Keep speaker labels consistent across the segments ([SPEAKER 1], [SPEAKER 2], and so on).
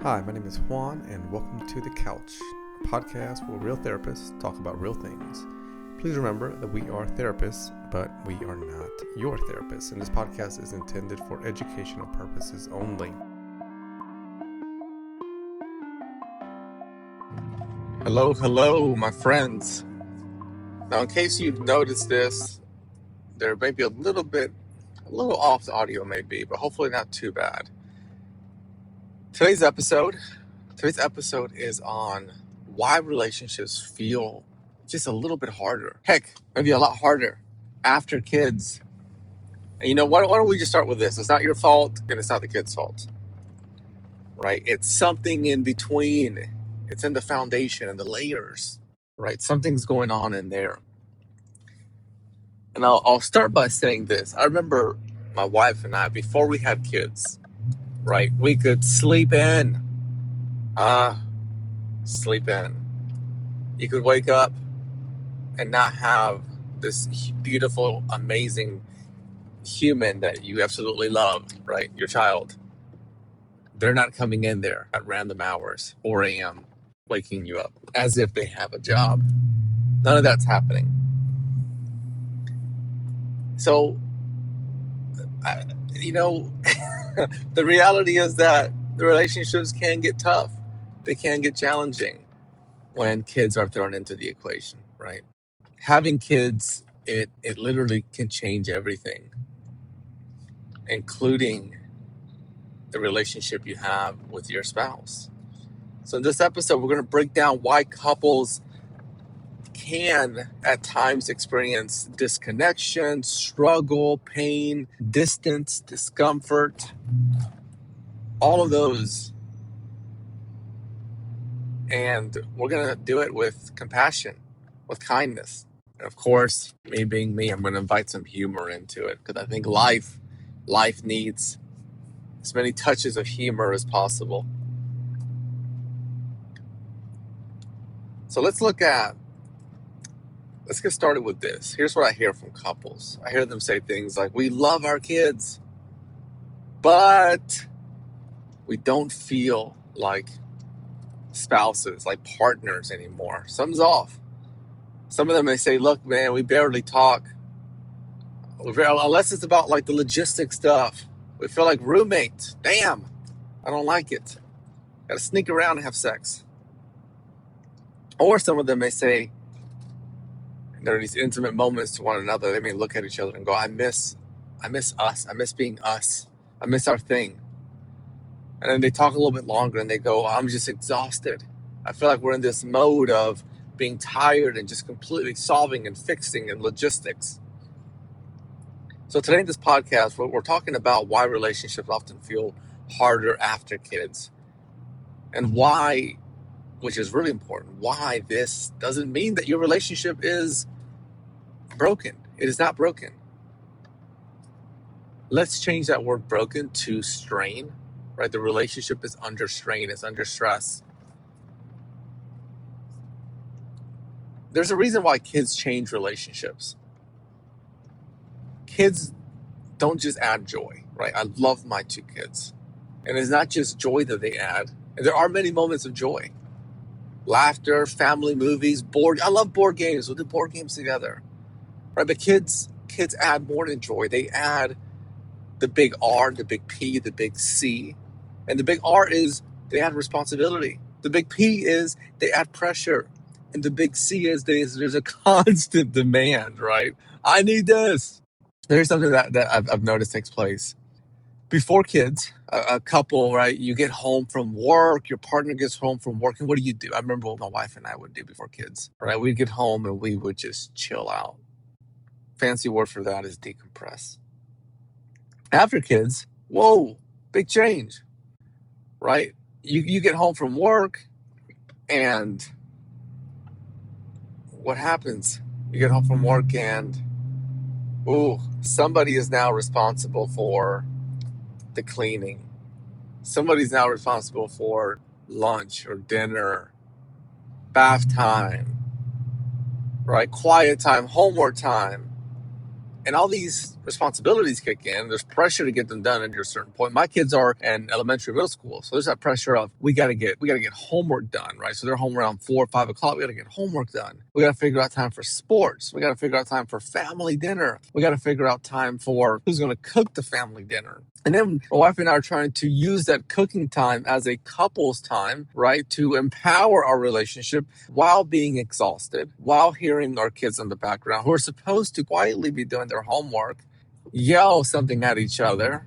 [SPEAKER 1] Hi, my name is Juan, and welcome to The Couch, a podcast where real therapists talk about real things. Please remember that we are therapists, but we are not your therapists, and this podcast is intended for educational purposes only.
[SPEAKER 2] Hello, my friends. Now, in case you've noticed this, there may be a little off the audio maybe, but hopefully not too bad. Today's episode is on why relationships feel just a little bit harder. Heck, maybe a lot harder after kids. And why don't we just start with this? It's not your fault, and it's not the kid's fault, right? It's something in between. It's in the foundation and the layers, right? Something's going on in there. And I'll start by saying this. I remember my wife and I, before we had kids, right? We could sleep in. Sleep in. You could wake up and not have this beautiful, amazing human that you absolutely love, right? Your child. They're not coming in there at random hours, 4 a.m., waking you up as if they have a job. None of that's happening. So, the reality is that the relationships can get tough. They can get challenging when kids are thrown into the equation, right? Having kids, it literally can change everything, including the relationship you have with your spouse. So in this episode, we're going to break down why couples can at times experience disconnection, struggle, pain, distance, discomfort, all of those. And we're going to do it with compassion, with kindness. And of course, me being me, I'm going to invite some humor into it because I think life needs as many touches of humor as possible. So let's get started with this. Here's what I hear from couples. I hear them say things like, we love our kids, but we don't feel like spouses, like partners anymore. Something's off. Some of them may say, look, man, we barely talk. Unless it's about like the logistic stuff. We feel like roommates. Damn, I don't like it. Got to sneak around and have sex. Or some of them may say, there are these intimate moments to one another. They may look at each other and go, I miss us. I miss being us. I miss our thing. And then they talk a little bit longer and they go, I'm just exhausted. I feel like we're in this mode of being tired and just completely solving and fixing and logistics. So today in this podcast, we're talking about why relationships often feel harder after kids. And why, which is really important, why this doesn't mean that your relationship is broken. It is not broken. Let's change that word broken to strain, right? The relationship is under strain, it's under stress. There's a reason why kids change relationships. Kids don't just add joy, right? I love my 2 kids. And it's not just joy that they add. And there are many moments of joy. Laughter, family movies, I love board games. We'll do board games together. Right? But kids add more than joy. They add the big R, the big P, the big C. And the big R is they add responsibility. The big P is they add pressure. And the big C is there's a constant demand, right? I need this. There's something that I've noticed takes place. Before kids, a couple, right? You get home from work, your partner gets home from work, and what do? I remember what my wife and I would do before kids, right? We'd get home and we would just chill out. Fancy word for that is decompress. After kids, whoa, big change, right? You get home from work, and what happens? You get home from work and, somebody is now responsible for the cleaning. Somebody's now responsible for lunch or dinner, bath time, right? Quiet time, homework time. And all these responsibilities kick in. There's pressure to get them done at a certain point. My kids are in elementary, middle school, so there's that pressure of we gotta get homework done, right? So they're home around 4 or 5 o'clock. We gotta get homework done. We gotta figure out time for sports. We gotta figure out time for family dinner. We gotta figure out time for who's gonna cook the family dinner. And then my wife and I are trying to use that cooking time as a couple's time, right? To empower our relationship while being exhausted, while hearing our kids in the background who are supposed to quietly be doing their homework, yell something at each other,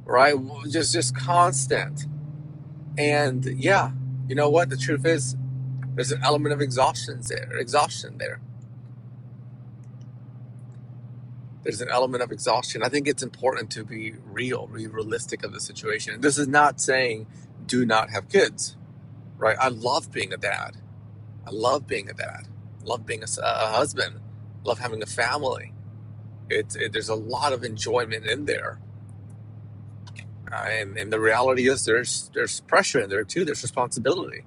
[SPEAKER 2] right? Just constant. And yeah, you know what? The truth is there's an element of exhaustion there. There's an element of exhaustion. I think it's important to be realistic of the situation. This is not saying do not have kids, right? I love being a dad. I love being a dad. I love being a husband. I love having a family. There's a lot of enjoyment in there. And the reality is there's pressure in there too. There's responsibility.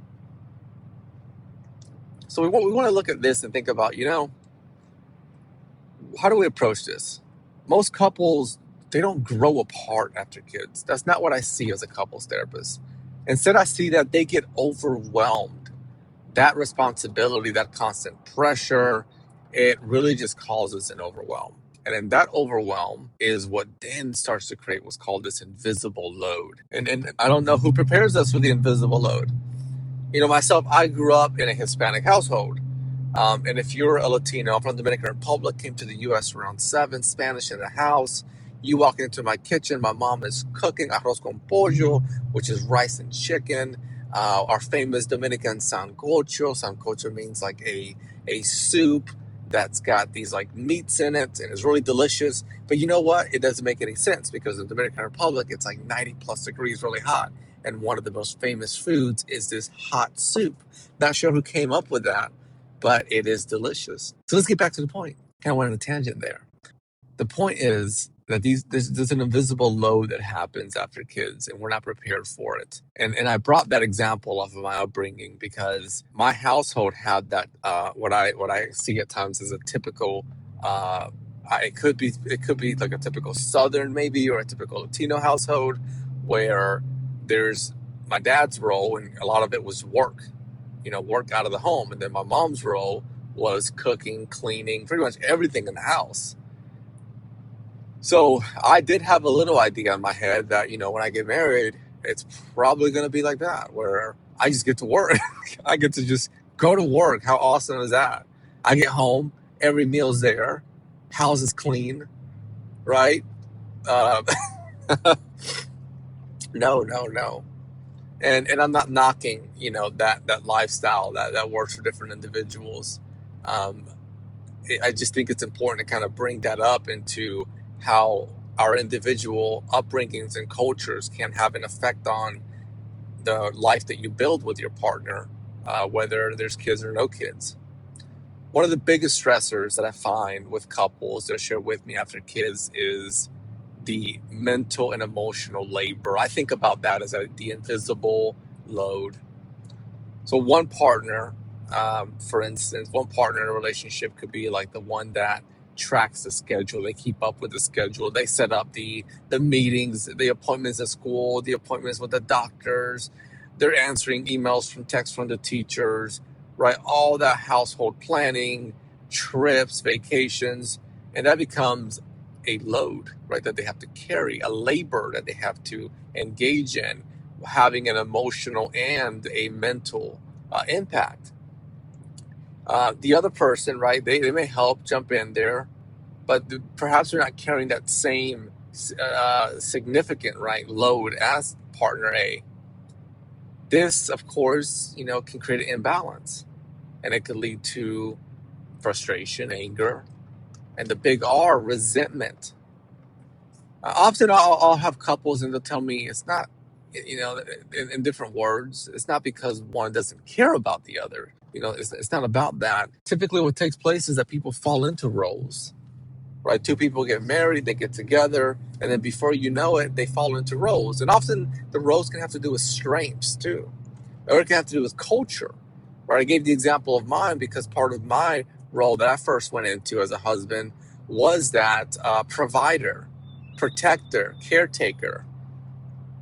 [SPEAKER 2] So we want to look at this and think about, how do we approach this? Most couples, they don't grow apart after kids. That's not what I see as a couples therapist. Instead, I see that they get overwhelmed. That responsibility, that constant pressure, it really just causes an overwhelm. And then that overwhelm is what then starts to create what's called this invisible load. And I don't know who prepares us for the invisible load. Myself, I grew up in a Hispanic household. And if you're a Latino, I'm from the Dominican Republic, came to the U.S. around 7, Spanish in the house. You walk into my kitchen, my mom is cooking arroz con pollo, which is rice and chicken. Our famous Dominican sancocho. Sancocho means like a soup that's got these like meats in it, and it's really delicious. But you know what? It doesn't make any sense because in the Dominican Republic, it's like 90 plus degrees, really hot. And one of the most famous foods is this hot soup. Not sure who came up with that, but it is delicious. So let's get back to the point. Kind of went on a tangent there. The point is that there's an invisible load that happens after kids, and we're not prepared for it. And I brought that example off of my upbringing because my household had that what I see at times as a typical. It could be like a typical Southern maybe, or a typical Latino household where there's my dad's role, and a lot of it was work. Work out of the home. And then my mom's role was cooking, cleaning, pretty much everything in the house. So I did have a little idea in my head that, when I get married, it's probably going to be like that, where I just get to work. I get to just go to work. How awesome is that? I get home, every meal's there, house is clean, right? No. And I'm not knocking, that lifestyle that works for different individuals. I just think it's important to kind of bring that up into how our individual upbringings and cultures can have an effect on the life that you build with your partner, whether there's kids or no kids. One of the biggest stressors that I find with couples that share with me after kids is the mental and emotional labor. I think about that as the invisible load. So one partner, for instance, one partner in a relationship could be like the one that tracks the schedule. They keep up with the schedule. They set up the meetings, the appointments at school, the appointments with the doctors. They're answering emails from texts from the teachers, right? All that household planning, trips, vacations, and that becomes a load, right, that they have to carry, a labor that they have to engage in, having an emotional and a mental impact. The other person, right, they may help jump in there, but perhaps they're not carrying that same significant, right, load as partner A. This, of course, can create an imbalance, and it could lead to frustration, anger, and the big R, resentment. Often I'll have couples and they'll tell me it's not, in different words, it's not because one doesn't care about the other. It's not about that. Typically what takes place is that people fall into roles, right? Two people get married, they get together, and then before you know it, they fall into roles. And often the roles can have to do with strengths too, or it can have to do with culture, right? I gave the example of mine because part of my role that I first went into as a husband was that provider, protector, caretaker.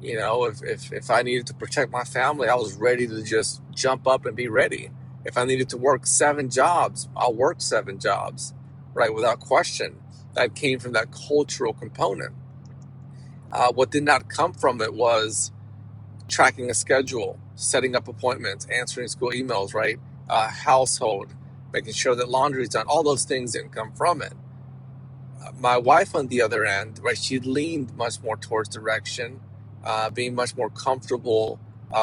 [SPEAKER 2] If I needed to protect my family, I was ready to just jump up and be ready. If I needed to work 7 jobs, I'll work 7 jobs, right, without question. That came from that cultural component. What did not come from it was tracking a schedule, setting up appointments, answering school emails, right? Household, making sure that laundry's done. All those things didn't come from it. My wife, on the other end, right, she leaned much more towards direction, being much more comfortable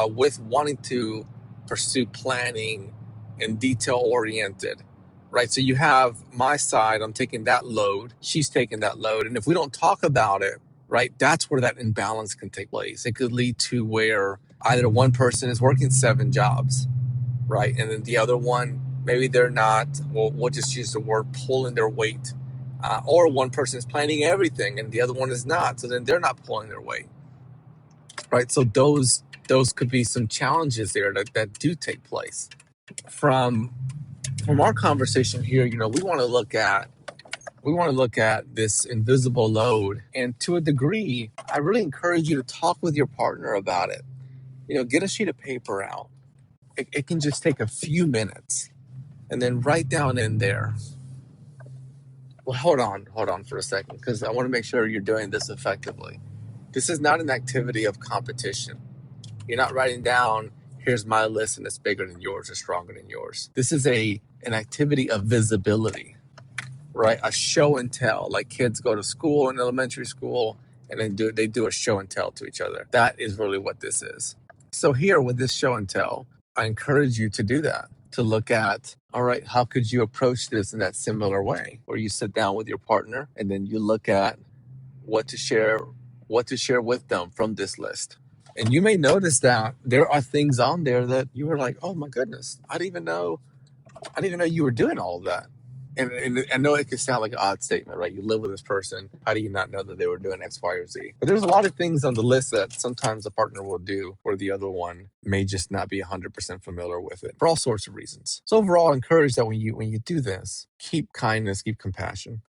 [SPEAKER 2] with wanting to pursue planning and detail oriented, right? So you have my side, I'm taking that load, she's taking that load. And if we don't talk about it, right, that's where that imbalance can take place. It could lead to where either one person is working 7 jobs, right? And then the other one, maybe they're not, well, we'll just use the word pulling their weight. Or one person is planning everything and the other one is not. So then they're not pulling their weight, right? So those could be some challenges there that do take place. From our conversation here, we want to look at this invisible load. And to a degree, I really encourage you to talk with your partner about it. Get a sheet of paper out. It can just take a few minutes and then write down in there. Well, hold on for a second, because I want to make sure you're doing this effectively. This is not an activity of competition. You're not writing down, here's my list and it's bigger than yours or stronger than yours. This is an activity of visibility, right? A show and tell, like kids go to school in elementary school and then they do a show and tell to each other. That is really what this is. So here with this show and tell, I encourage you to do that, to look at, all right, how could you approach this in that similar way, where you sit down with your partner and then you look at what to share with them from this list. And you may notice that there are things on there that you were like, oh my goodness, I didn't even know you were doing all of that. And I know it could sound like an odd statement, right? You live with this person. How do you not know that they were doing X, Y, or Z? But there's a lot of things on the list that sometimes a partner will do where the other one may just not be 100% familiar with it for all sorts of reasons. So overall, I encourage that when you do this, keep kindness, keep compassion.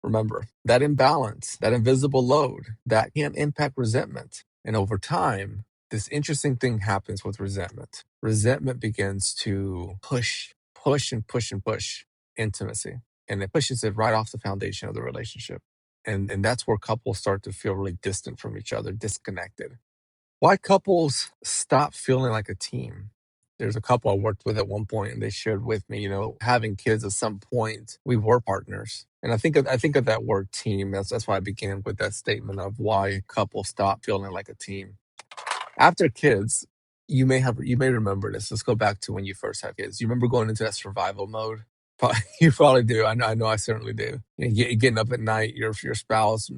[SPEAKER 2] Remember, that imbalance, that invisible load, that can impact resentment. And over time, this interesting thing happens with resentment. Resentment begins to push intimacy, and it pushes it right off the foundation of the relationship. And that's where couples start to feel really distant from each other, disconnected. Why couples stop feeling like a team? There's a couple I worked with at one point, and they shared with me, having kids at some point, we were partners. And I think of that word team. That's why I began with that statement of why couples stop feeling like a team. After kids, you may remember this. Let's go back to when you first had kids. You remember going into that survival mode? You probably do. I know. I certainly do. You're getting up at night. Your spouse,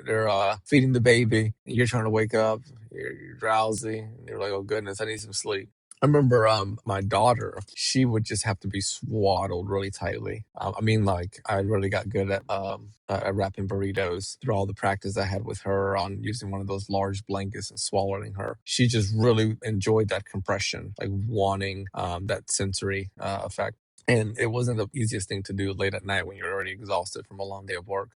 [SPEAKER 2] they're feeding the baby. And you're trying to wake up. You're drowsy. And you're like, oh goodness, I need some sleep. I remember my daughter, she would just have to be swaddled really tightly. Like I really got good at wrapping burritos through all the practice I had with her on using one of those large blankets and swallowing her. She just really enjoyed that compression, like wanting that sensory effect. And it wasn't the easiest thing to do late at night when you're already exhausted from a long day of work.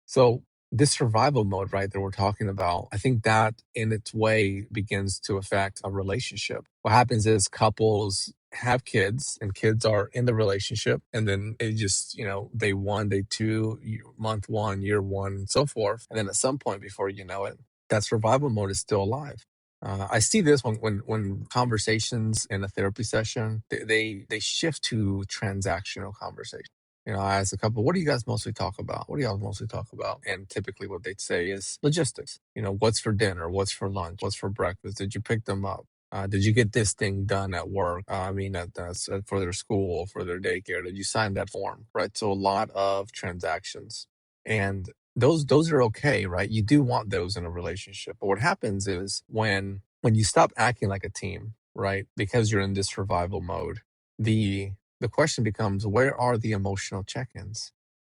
[SPEAKER 2] So this survival mode, right, that we're talking about, I think that in its way begins to affect a relationship. What happens is couples have kids and kids are in the relationship, and then it just, day one, day two, month one, year one, and so forth. And then at some point before you know it, that survival mode is still alive. I see this when conversations in a therapy session, they shift to transactional conversation. I ask a couple, what do you guys mostly talk about? What do y'all mostly talk about? And typically what they'd say is logistics. What's for dinner? What's for lunch? What's for breakfast? Did you pick them up? Did you get this thing done at work? For their school, for their daycare. Did you sign that form? Right. So a lot of transactions. And those are okay, right? You do want those in a relationship. But what happens is when you stop acting like a team, right? Because you're in this survival mode, the question becomes, where are the emotional check-ins?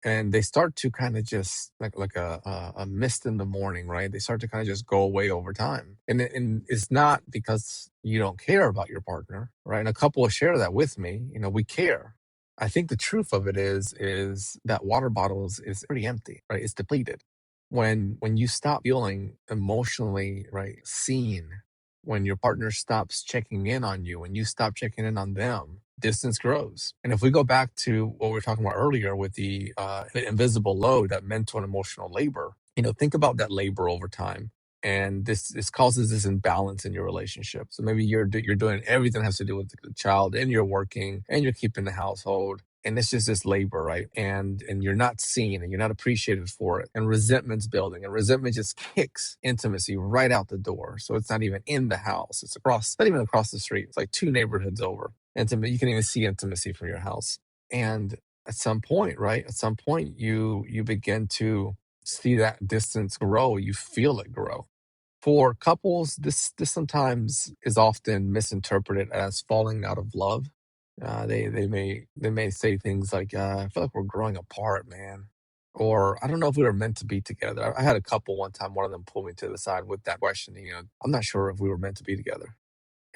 [SPEAKER 2] And they start to kind of just like a mist in the morning, right? They start to kind of just go away over time. And it's not because you don't care about your partner, right? And a couple will share that with me. We care. I think the truth of it is that water bottle is pretty empty, right? It's depleted. When you stop feeling emotionally, right, seen, when your partner stops checking in on you, when you stop checking in on them, distance grows. And if we go back to what we were talking about earlier with the invisible load, that mental and emotional labor, think about that labor over time. And this causes this imbalance in your relationship. So maybe you're doing everything that has to do with the child, and you're working, and you're keeping the household, and it's just this labor, right? And you're not seen, and you're not appreciated for it, and resentment's building, and resentment just kicks intimacy right out the door. So it's not even in the house, it's not even across the street, it's like two neighborhoods over. Intimate, you can even see intimacy from your house. And at some point, right, at some point, you begin to see that distance grow, you feel it grow. For couples, this sometimes is often misinterpreted as falling out of love. They may say things like, "I feel like we're growing apart, man," or "I don't know if we were meant to be together." I had a couple one time. One of them pulled me to the side with that question. I'm not sure if we were meant to be together.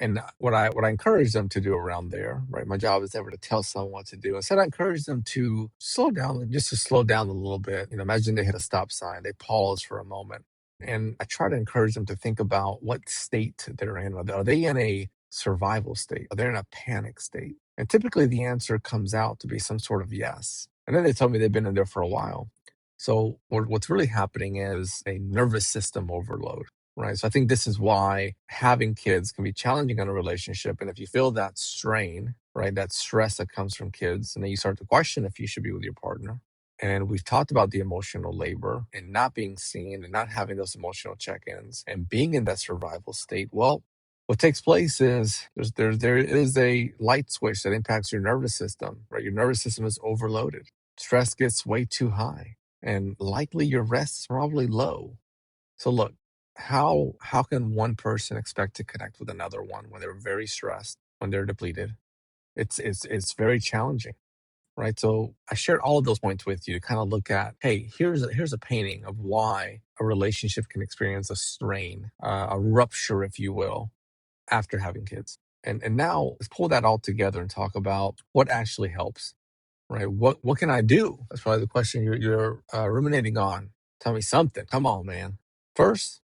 [SPEAKER 2] And what I encourage them to do around there, right? My job is never to tell someone what to do. Instead, I encourage them to slow down, just to slow down a little bit. Imagine they hit a stop sign, they pause for a moment, and I try to encourage them to think about what state they're in. Are they in a survival state? Are they in a panic state? And typically, the answer comes out to be some sort of yes. And then they tell me they've been in there for a while. So what's really happening is a nervous system overload, right? So I think this is why having kids can be challenging in a relationship. And if you feel that strain, right, that stress that comes from kids, and then you start to question if you should be with your partner. And we've talked about the emotional labor and not being seen and not having those emotional check-ins and being in that survival state. Well, what takes place is there is a light switch that impacts your nervous system, right? Your nervous system is overloaded. Stress gets way too high, and likely your rest is probably low. So look, how can one person expect to connect with another one when they're very stressed, when they're depleted? It's very challenging, right? So I shared all of those points with you to kind of look at, hey, here's a painting of why a relationship can experience a strain, a rupture, if you will, after having kids. And now let's pull that all together and talk about what actually helps, right? What can I do? That's probably the question you're ruminating on. Tell me something. Come on, man. First,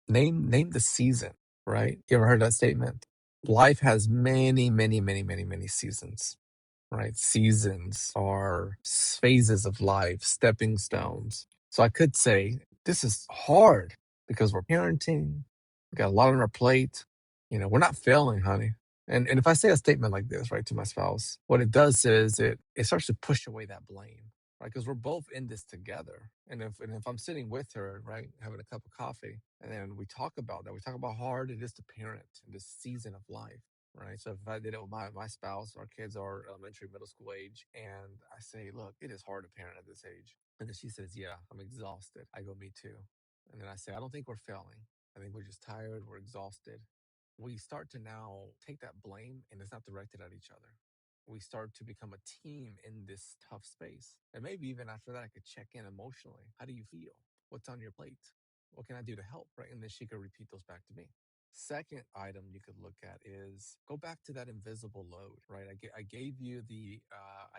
[SPEAKER 2] name the season, right? You ever heard that statement? Life has many, many, many, many, many seasons, right? Seasons are phases of life, stepping stones. So I could say this is hard because we're parenting, we got a lot on our plate. We're not failing, honey. And if I say a statement like this, right, to my spouse, what it does is it starts to push away that blame, right? Because we're both in this together. And if I'm sitting with her, right, having a cup of coffee, and then we talk about that, we talk about how hard it is to parent in this season of life, right? So if I did it with my spouse, our kids are elementary, middle school age, and I say, look, it is hard to parent at this age. And then she says, yeah, I'm exhausted. I go, me too. And then I say, I don't think we're failing. I think we're just tired, we're exhausted. We start to now take that blame, and it's not directed at each other. We start to become a team in this tough space. And maybe even after that, I could check in emotionally. How do you feel? What's on your plate? What can I do to help? Right. And then she could repeat those back to me. Second item you could look at is go back to that invisible load, right? I gave you the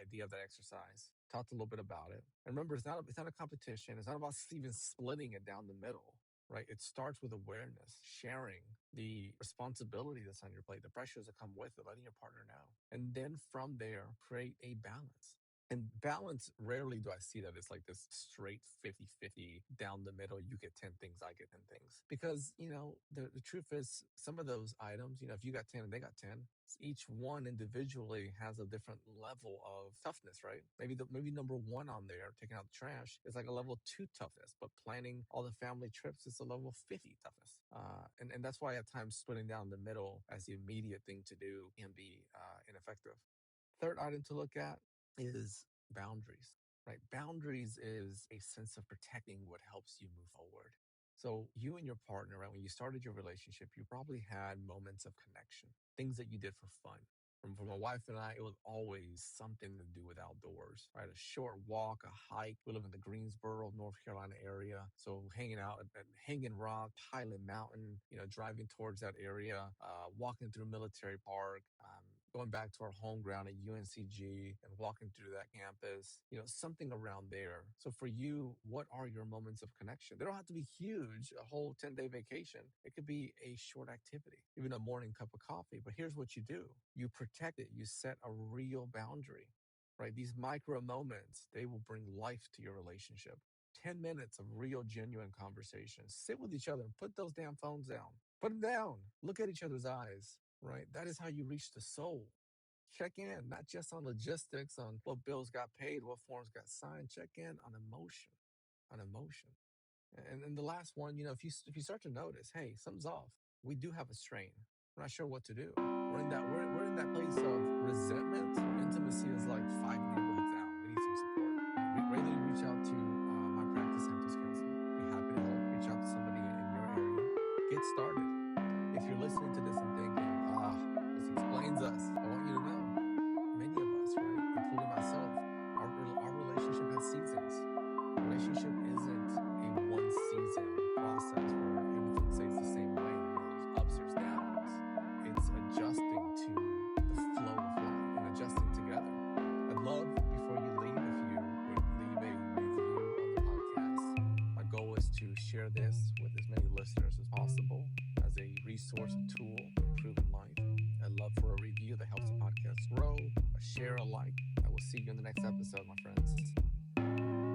[SPEAKER 2] idea of that exercise, talked a little bit about it. And remember, it's not a competition. It's not about even splitting it down the middle, right? It starts with awareness, sharing the responsibility that's on your plate, the pressures that come with it, letting your partner know. And then from there, create a balance. And balance, rarely do I see that it's like this straight 50-50 down the middle. You get 10 things, I get 10 things. Because, the truth is, some of those items, if you got 10 and they got 10, each one individually has a different level of toughness, right? Maybe number one on there, taking out the trash, is like a level 2 toughness, but planning all the family trips is a level 50 toughness. And that's why at times splitting down the middle as the immediate thing to do can be ineffective. Third item to look at is boundaries, right? Boundaries is a sense of protecting what helps you move forward. So you and your partner, right, when you started your relationship, you probably had moments of connection, things that you did for fun. For my wife and I, it was always something to do with outdoors, right? A short walk, a hike. We live in the Greensboro, North Carolina area. So hanging out at Hanging Rock, Highland Mountain, driving towards that area, walking through Military Park, going back to our home ground at UNCG and walking through that campus, something around there. So for you, what are your moments of connection? They don't have to be huge, a whole 10-day vacation. It could be a short activity, even a morning cup of coffee. But here's what you do. You protect it. You set a real boundary, right? These micro moments, they will bring life to your relationship. 10 minutes of real, genuine conversation. Sit with each other and put those damn phones down. Put them down. Look at each other's eyes, right? That is how you reach the soul. Check in, not just on logistics, on what bills got paid, what forms got signed. Check in on emotion, on emotion. And then the last one, if you start to notice, hey, something's off. We do have a strain. We're not sure what to do. We're in that place of resentment. Intimacy is like 5 neighborhoods down. We need some support. Regularly reach out to my practice, Santos Counseling. Be happy to help. Reach out to somebody in your area. Get started. If you're listening to this and thinking, this explains us, I want you to know, many of us, right, including myself, our relationship has seasons. Relationship isn't a one season process where everything stays the same way. There's ups, there's downs. It's adjusting to the flow of life and adjusting together. I'd love, before you leave, if you would leave a review on the podcast. My goal is to share this with as many listeners as possible as a resource, a tool, improving life. I'd love for a review that helps the podcast grow, a share, a like. I will see you in the next episode, my friends.